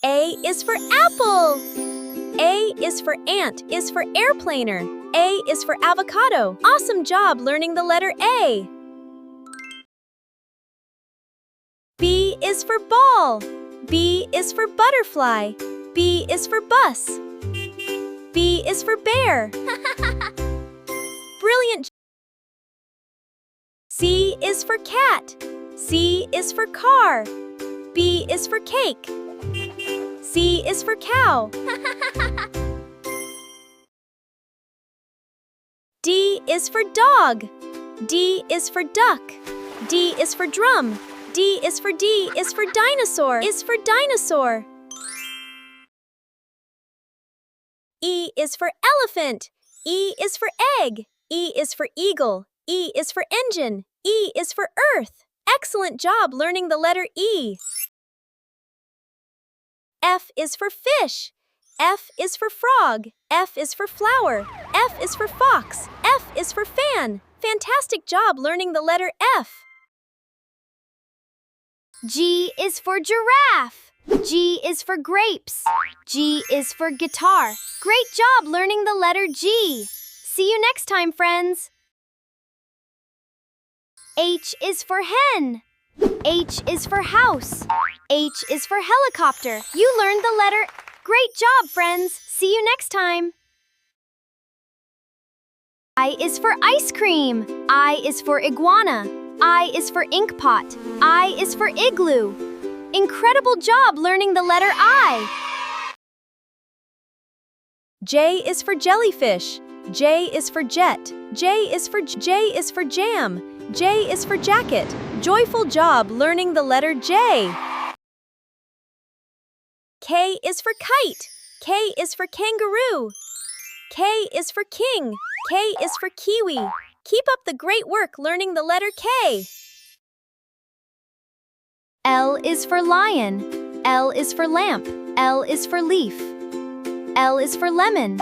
A is for apple. A is for ant, is for airplaner. A is for avocado. Awesome job learning the letter A. B is for ball. B is for butterfly. B is for bus. B is for bear. Brilliant. C is for cat. C is for car. B is for cake. C is for cow. D is for dog. D is for duck. D is for drum. D is for dinosaur. Is for dinosaur. E is for elephant. E is for egg. E is for eagle. E is for engine. E is for earth. Excellent job learning the letter E. F is for fish. F is for frog. F is for flower. F is for fox. F is for fan. Fantastic job learning the letter F. G is for giraffe. G is for grapes. G is for guitar. Great job learning the letter G. See you next time, friends. H is for hen. H is for house. H is for helicopter. You learned the letter. Great job, friends. See you next time. I is for ice cream. I is for iguana. I is for ink pot. I is for igloo. Incredible job learning the letter I. J is for jellyfish. J is for jet. J is for jam. J is for jacket. Joyful job learning the letter J. K is for kite. K is for kangaroo. K is for king. K is for kiwi. Keep up the great work learning the letter K. L is for lion. L is for lamp. L is for leaf. L is for lemon.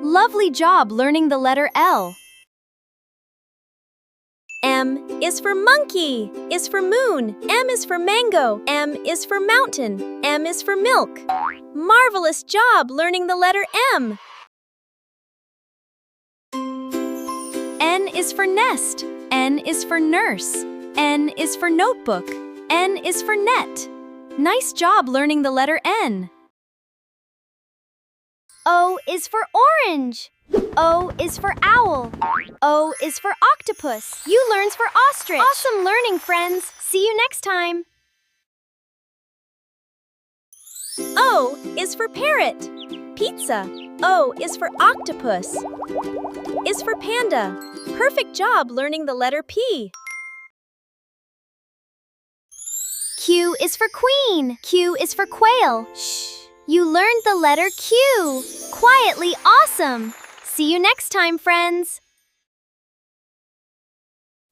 Lovely job learning the letter L. M is for monkey, is for moon. M is for mango. M is for mountain. M is for milk. Marvelous job learning the letter M. N is for nest. N is for nurse. N is for notebook. N is for net. Nice job learning the letter N. O is for orange. O is for owl. O is for octopus. You learned for ostrich. Awesome learning, friends. See you next time. O is for parrot. Pizza. O is for octopus. Is for panda. Perfect job learning the letter P. Q is for queen. Q is for quail. Shh. You learned the letter Q. Quietly awesome. See you next time, friends.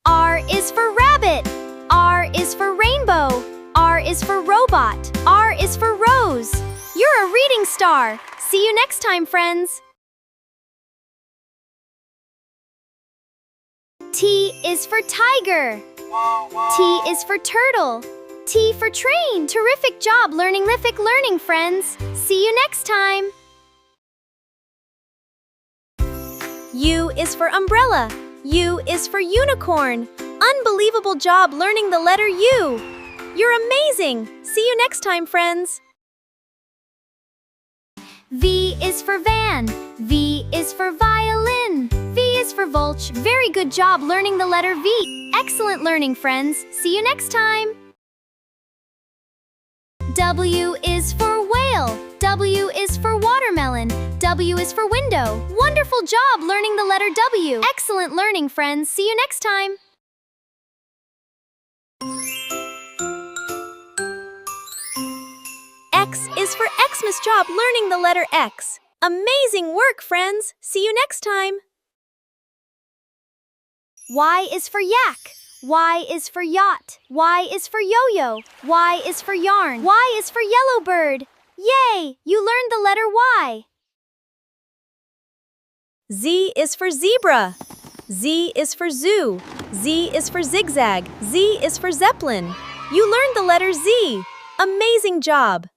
R is for rabbit. R is for rainbow. R is for robot. R is for rose. You're a reading star. See you next time, friends. T is for tiger. T is for turtle. T for train. Terrific job learning friends. See you next time. U is for umbrella. U is for unicorn. Unbelievable job learning the letter U. You're amazing. See you next time, friends. V is for van. V is for violin. V is for vulture. Very good job learning the letter V. Excellent learning, friends. See you next time. W is for whale. W is for watermelon. W is for window. Wonderful job learning the letter W. Excellent learning, friends. See you next time. X is for Xmas job learning the letter X. Amazing work, friends. See you next time. Y is for yak. Y is for yacht. Y is for yo-yo. Y is for yarn. Y is for yellow bird. Yay! You learned the letter Y. Z is for zebra. Z is for zoo. Z is for zigzag. Z is for zeppelin. You learned the letter Z. Amazing job.